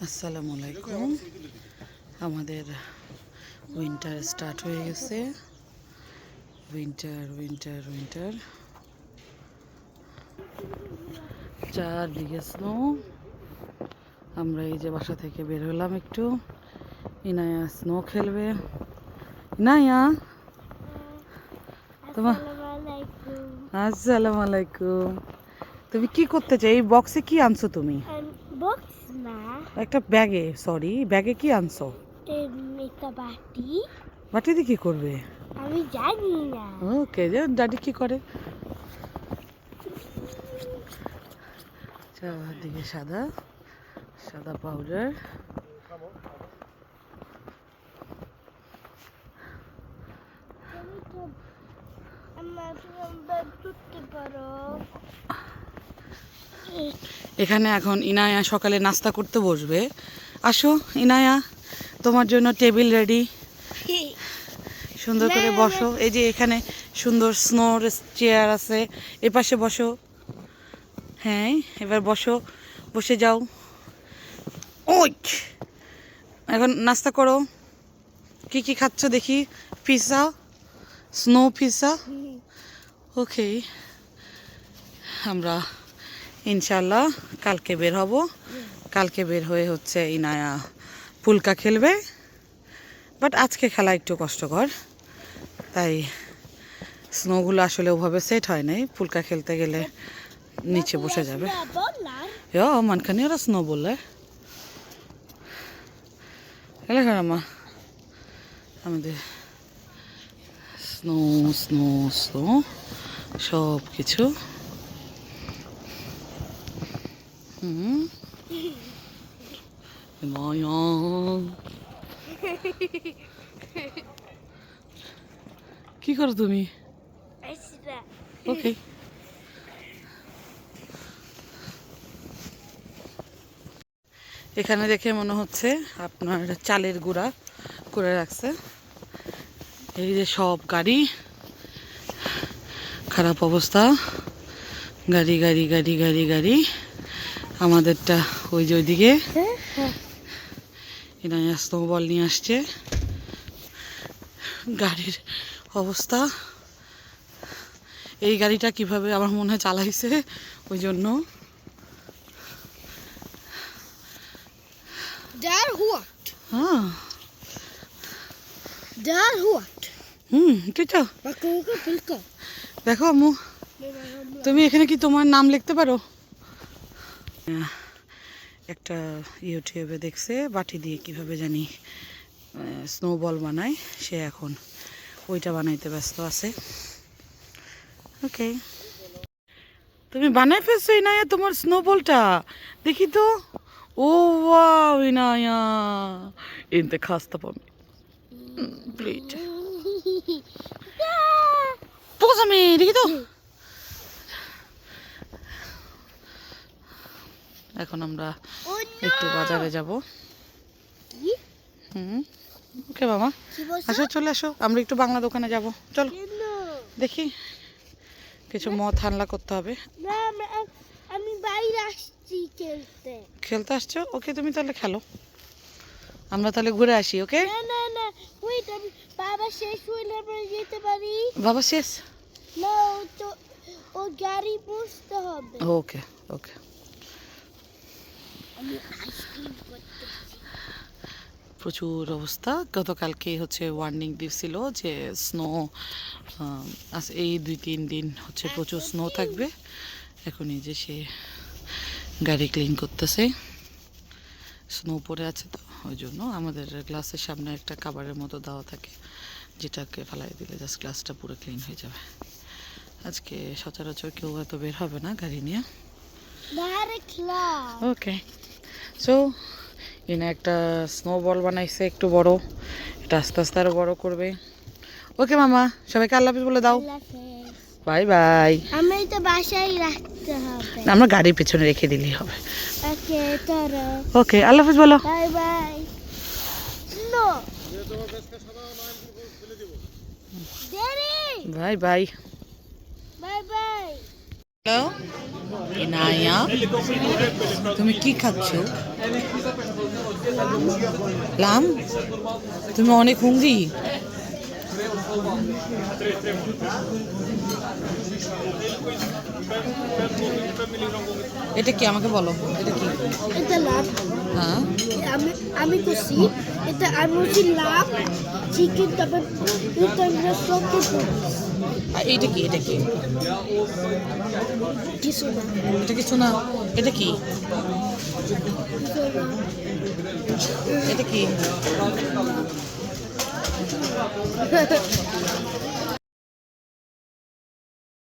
আসসালামু আলাইকুম। আমাদের উইন্টার স্টার্ট হয়ে গেছে। উইন্টার উইন্টার উইন্টার, চারদিকে স্নো। আমরা এই যে বাসা থেকে বের হলাম একটু। ইনায়া স্নো খেলবে। ইনায়া, তোমার আসসালামু আলাইকুম। তুমি কি করতে চাই? এই বক্সে কি আনছো তুমি? একটা ব্যাগে, সরি, ব্যাগে কি আনছো? একটা বাটি। বাটিতে কি করবে? আমি জানি না। ওকে, দাদি কি করে? চারদিকে সাদা সাদা পাউডার। এখানে এখন ইনায়া সকালে নাস্তা করতে বসবে। আসো ইনায়া, তোমার জন্য টেবিল রেডি। সুন্দর করে বসো। এই যে এখানে সুন্দর স্নোর চেয়ার আছে, এ পাশে বসো। হ্যাঁ, এবার বসো, বসে যাও। ওই এখন নাস্তা করো। কি কি খাচ্ছ দেখি? Pizza, snow pizza. ওকে, আমরা ইনশাল্লাহ কালকে বের হব। কালকে বের হয়ে হচ্ছে ইনায়া পুলকা খেলবে, বাট আজকে খেলা একটু কষ্টকর, তাই স্নোগুলো আসলে ওভাবে সেট হয় নাই। পুলকা খেলতে গেলে নিচে বসে যাবে। Man kan göra snowbollar. Eller hur, Emma? আমাদের স্নো স্নো স্নো সব কিছু। কি করো তুমি? ওকে, এখানে দেখে মনে হচ্ছে আপনার চালের গুঁড়া করে রাখছে। এই যে সব গাড়ি, খারাপ অবস্থা। গাড়ি গাড়ি গাড়ি গাড়ি গাড়ি। আমাদেরটা ওই যে ওইদিকে ইনায়া স্নোবল নিয়ে আসছে। গাড়ির অবস্থা, এই গাড়িটা কিভাবে আমার মনে হয় চালাইছে, ওই জন্য। হ্যাঁ, দেখো আম্মু, তুমি এখানে কি তোমার নাম লিখতে পারো? একটা ইউটিউবে দেখছে বাটি দিয়ে কিভাবে জানি স্নোবল বানায়, সে এখন ওইটা বানাইতে ব্যস্ত আছে। ওকে, তুমি বানাই ফেলছো ইনায়া তোমার স্নোবলটা? দেখি তো। ও wow Inaya, inte kasta på mig. Blyt. Påsa mig, দেখি তো। এখন আমরা একটু বাজারে যাব। ওকে বাবা, আসো, চলে আসো, আমরা একটু বাংলা দোকানে যাব। চলো দেখি, কিছু মদ হানলা করতে হবে। আমি বাইরে আসছি খেলতে আসছো? ওকে, তুমি তাহলে খেলো, আমরা তাহলে ঘুরে আসি। ওকে, না না, ওয়েট, আমি বাবা শেষ হইলে আমরা যেতে পারি। বাবা শেষ? না, তো ও গাড়ি বসতে হবে। ওকে ওকে। আমি আইসক্রিম করতে প্রচুর অবস্থা। গতকালকেই হচ্ছে ওয়ার্নিং দিয়েছিল যে স্নো এই 2-3 দিন হচ্ছে প্রচুর স্নো থাকবে। এখন এই যে সে গাড়ি ক্লিন করতেছে, স্নো পড়ে আছে তো ওই জন্য। আমাদের গ্লাসের সামনে একটা কাভারের মতো দেওয়া থাকে, যেটাকে ফেলাই দিলে জাস্ট গ্লাসটা পুরো ক্লিন হয়ে যাবে। আজকে সচরাচর কেউ হয়তো বের হবে না গাড়ি নিয়ে। ওকে, সো ইনা একটা স্নোবল বানাইছে একটু বড়, এটা আস্তে আস্তে আরো বড় করবে। ওকে মামা, সবাইকে আল্লাহ হাফেজ বলে দাও। Bye bye. আমরা তো বাসায় রাখতে হবে, আমরা গাড়ির পেছনে রেখে দিলেই হবে। ওকে, তারা ওকে, আল্লাহ হাফেজ বলো। Bye bye. No, bye bye. Bye bye. Hello Inaya, তুমি কি খাচ্ছ? লাম তুমি অনেক হুংরি। এটা কি আমাকে বলো, এটা কি? এটা লাভ। হ্যাঁ আমি আমি করছি এটা, আমি হচ্ছি লাভ চিকেন, তারপর সব কিছু। আর এইটা কি, এটা কি? কিছু না, এটা কিছু না, এটা কি? এটা কি?